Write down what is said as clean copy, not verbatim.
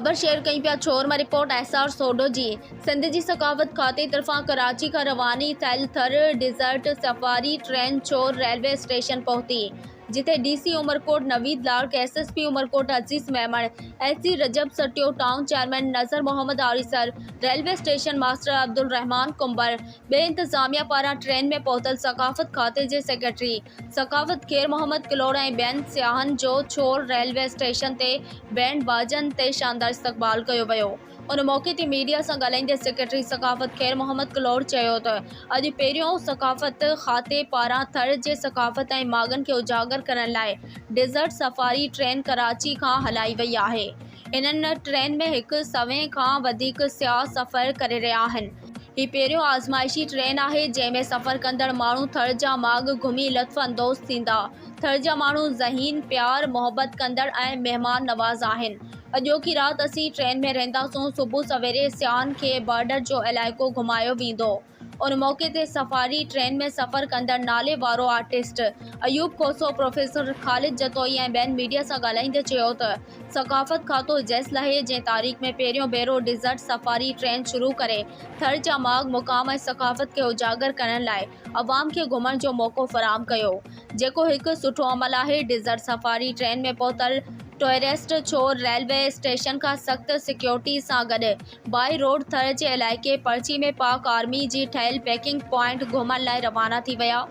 ख़बर शेयर कई पिया छोर में रिपोर्ट एसआर सोडो जी। सिंध जी सकावत खाते तरफा कराची का रवानी थियल Thar desert safari train Chhor railway station पहुंची, जिथे DC Umarkot Naveed Lark, SSP Umarkot Aziz Memon, SC Rajab Satio, town chairman Nazar Mohammad Arisar, railway station master Abdul Rehman Kumbhar, बे इंतजामिया पारा ट्रेन में पहुतल सकाफत खाते के सेक्रेटरी सकाफत खेर मोहम्मद किलोड़ ऐं ॿियनि सियाहन जो छोर रेलवे स्टेशन ते बैंड बाजन ते शानदार इस्तक़बाल किया वियो। उन मौके ते मीडिया से ॻाल्हाईंदे सेक्रेटरी सकाफत खेर मोहम्मद किलोड़ चयो त अॼु पहिरियों सकाफत खाते पारां थर जे सकाफत ऐं मागन के उजागर करण लाइ डिजर्ट सफारी ट्रेन कराची खां हलाई वई आहे। इन्हनि ट्रेन में एक 100 खां वधीक सियाह सफ़र करे रहिया आहिनि। ही पहिरियों आज़माइशी ट्रेन आहे जंहिंमें सफ़र कंदड़ माण्हू थर जा माग घुमी लुत्फ़ अंदोज़ थींदा। थर जा माण्हू ज़हीन, प्यार, मोहब्बत कंदड़ ऐं मेहमान नवाज़ आहिनि। अॼोकी रात असीं ट्रेन में रहंदासूं। सुबुह सवेरे सियाहन के बॉर्डर जो इलाइक़ो घुमायो वेंदो। उन मौके ते सफारी ट्रेन में सफ़र कंदड़ नाले वारो आर्टिस्ट अयूब खोसो, प्रोफेसर ख़ालिद जतोई ऐं ॿियनि मीडिया सां ॻाल्हाईंदे चयो त सकाफत खातो जैस लहे जंहिं तारीख़ में पहिरियों भेरो डिजर्ट सफारी ट्रेन शुरू करे थर जा माग, मुक़ाम ऐं सकाफत के उजागर करण लाइ अवाम के घुमण जो मौक़ो फ़राहम कयो, जेको हिकु सुठो अमल आहे। डिजर्ट सफारी ट्रेन में पहुतल टूरिस्ट छोर रेलवे स्टेशन का सख्त सिक्योरिटी सां गॾु बाई रोड थर जे इलाइक़े पर्ची में पाक आर्मी जी ठहियल पैकिंग पॉइंट घुमण लाइ रवाना थी विया।